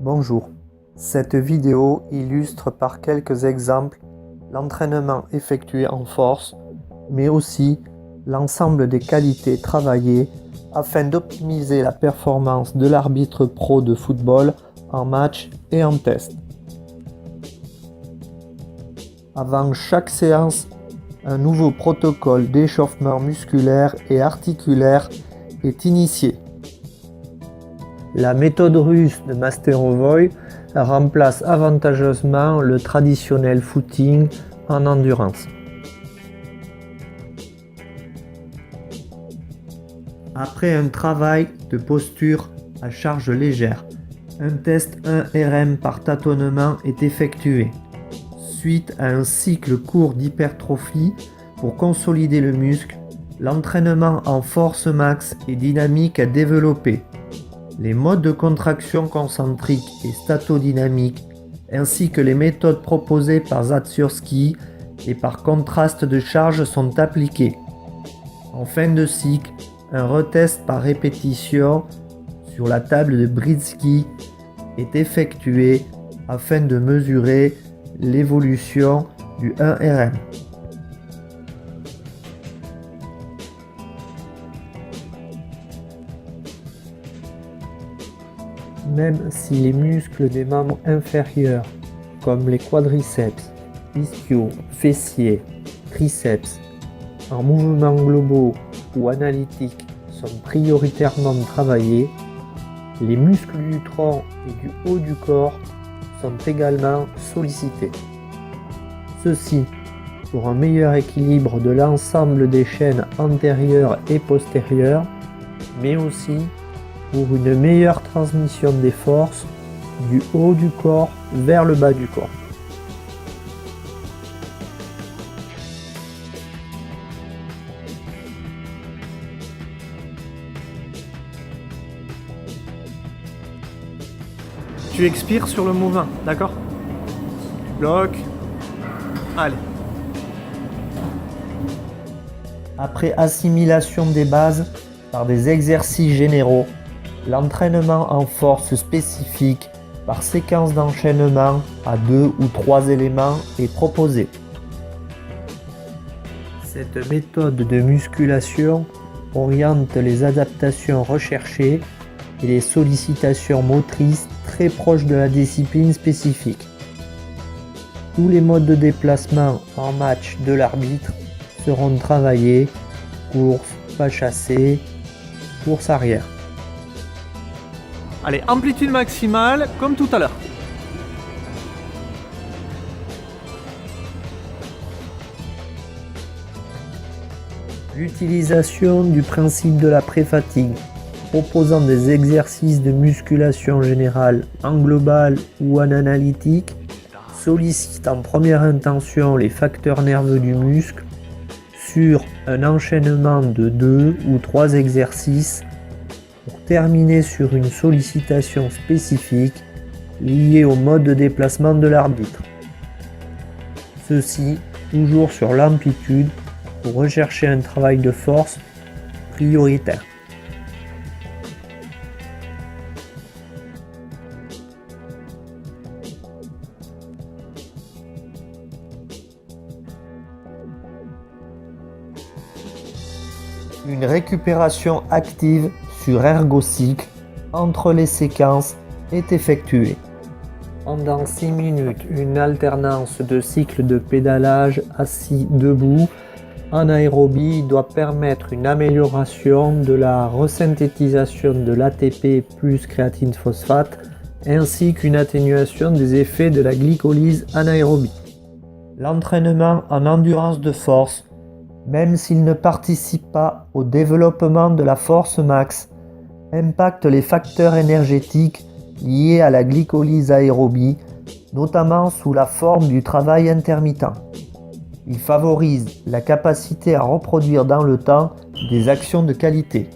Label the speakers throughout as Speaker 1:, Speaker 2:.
Speaker 1: Bonjour, cette vidéo illustre par quelques exemples l'entraînement effectué en force, mais aussi l'ensemble des qualités travaillées afin d'optimiser la performance de l'arbitre pro de football en match et en test. Avant chaque séance, un nouveau protocole d'échauffement musculaire et articulaire est initié. La méthode russe de Masterovoy remplace avantageusement le traditionnel footing en endurance. Après un travail de posture à charge légère, un test 1 RM par tâtonnement est effectué, suite à un cycle court d'hypertrophie pour consolider le muscle. L'entraînement en force max et dynamique à développer. Les modes de contraction concentrique et statodynamique, ainsi que les méthodes proposées par Zatsiorsky et par contraste de charge sont appliqués. En fin de cycle, un retest par répétition sur la table de Britsky est effectué afin de mesurer l'évolution du 1RM. Même si les muscles des membres inférieurs, comme les quadriceps, ischios, fessiers, triceps, en mouvements globaux ou analytiques sont prioritairement travaillés, les muscles du tronc et du haut du corps sont également sollicités. Ceci pour un meilleur équilibre de l'ensemble des chaînes antérieures et postérieures, mais aussi pour une meilleure transmission des forces du haut du corps vers le bas du corps.
Speaker 2: Tu expires sur le mouvement, d'accord? Bloc. Allez.
Speaker 1: Après assimilation des bases par des exercices généraux, l'entraînement en force spécifique par séquence d'enchaînement à 2 ou 3 éléments est proposé. Cette méthode de musculation oriente les adaptations recherchées et les sollicitations motrices très proches de la discipline spécifique. Tous les modes de déplacement en match de l'arbitre seront travaillés: course, pas chassé, course arrière.
Speaker 2: Allez, amplitude maximale, comme tout à l'heure.
Speaker 1: L'utilisation du principe de la pré-fatigue, proposant des exercices de musculation générale en global ou en analytique, sollicite en première intention les facteurs nerveux du muscle sur un enchaînement de 2 ou 3 exercices pour terminer sur une sollicitation spécifique liée au mode de déplacement de l'arbitre. Ceci toujours sur l'amplitude pour rechercher un travail de force prioritaire. Une récupération active sur ergocycle entre les séquences est effectuée. Pendant 6 minutes, une alternance de cycles de pédalage assis-debout en aérobie doit permettre une amélioration de la resynthétisation de l'ATP plus créatine phosphate ainsi qu'une atténuation des effets de la glycolyse anaérobie. L'entraînement en endurance de force, même s'il ne participe pas au développement de la force max, impacte les facteurs énergétiques liés à la glycolyse aérobie, notamment sous la forme du travail intermittent. Il favorise la capacité à reproduire dans le temps des actions de qualité.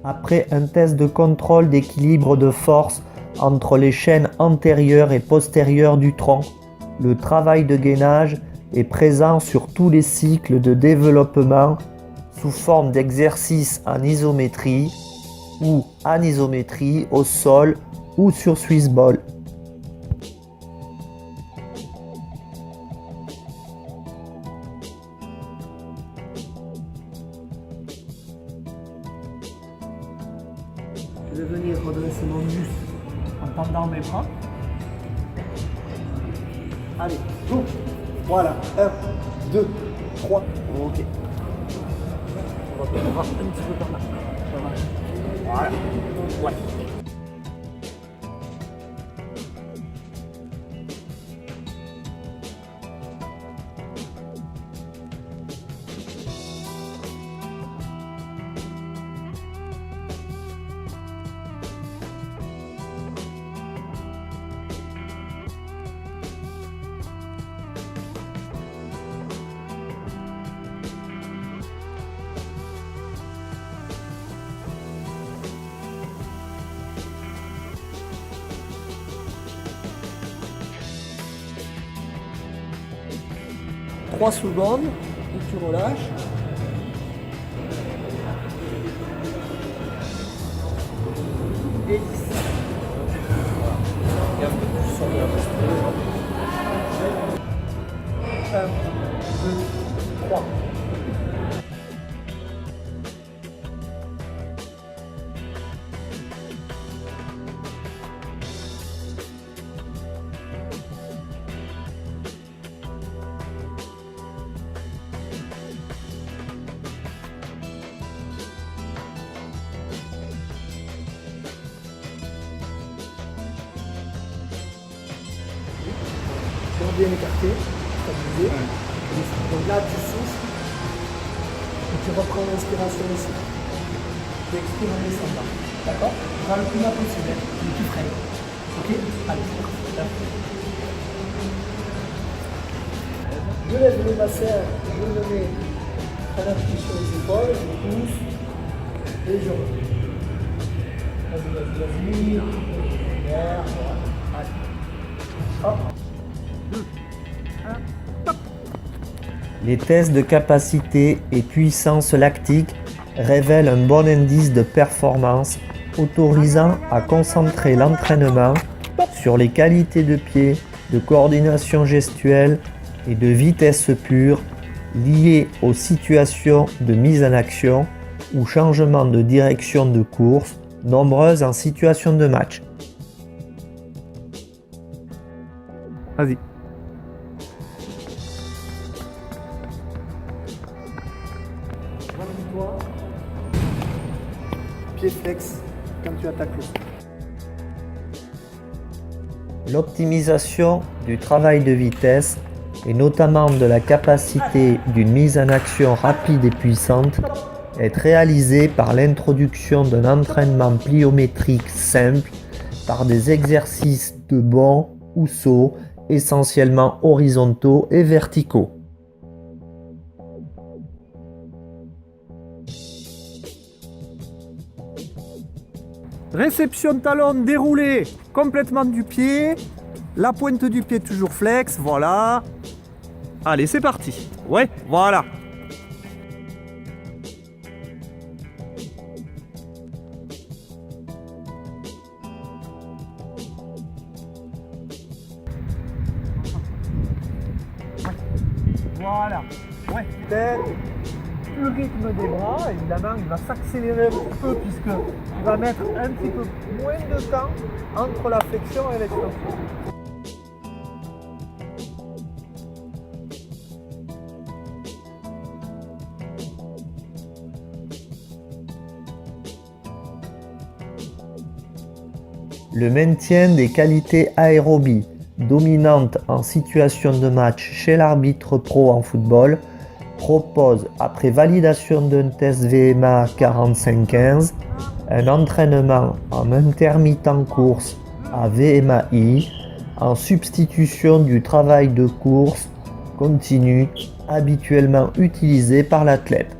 Speaker 1: Après un test de contrôle d'équilibre de force entre les chaînes antérieures et postérieures du tronc, le travail de gainage est présent sur tous les cycles de développement sous forme d'exercices en isométrie ou anisométrie au sol ou sur Swiss Ball.
Speaker 2: Je vais venir redresser mon buste en tendant mes bras. Allez, go. Voilà, 1, 2, 3, ok. On va peut-être voir un petit peu par là. Voilà, ouais. Trois secondes et tu relâches. Et 10. Et un peu plus sur la posture. 1, 2, 3. Bien écarté, stabilisé. Donc là, tu souffles et tu reprends l'inspiration ici. Tu expires en descendant. D'accord? Tu vas le plus bas possible, mais tu freines. Ok? Allez, c'est parti. Je lève le bassin, je le mets en appui sur les épaules, je pousse et je reviens. Vas-y. Derrière, voilà. Allez. Hop.
Speaker 1: Les tests de capacité et puissance lactique révèlent un bon indice de performance autorisant à concentrer l'entraînement sur les qualités de pied, de coordination gestuelle et de vitesse pure liées aux situations de mise en action ou changement de direction de course, nombreuses en situation de match.
Speaker 2: Vas-y. Toi, pied flex quand tu attaques le sol.
Speaker 1: L'optimisation du travail de vitesse et notamment de la capacité d'une mise en action rapide et puissante est réalisée par l'introduction d'un entraînement pliométrique simple par des exercices de bond ou saut essentiellement horizontaux et verticaux.
Speaker 2: Réception de talon déroulée complètement du pied. La pointe du pied toujours flex, voilà. Allez, c'est parti. Ouais, voilà. Voilà. Ouais. Tête. Le rythme des bras, évidemment, il va s'accélérer un petit peu puisque il va mettre un petit peu moins de temps entre la flexion et l'extension.
Speaker 1: Le maintien des qualités aérobies dominantes en situation de match chez l'arbitre pro en football propose, après validation d'un test VMA 45-15, un entraînement en intermittent course à VMAI en substitution du travail de course continu habituellement utilisé par l'athlète.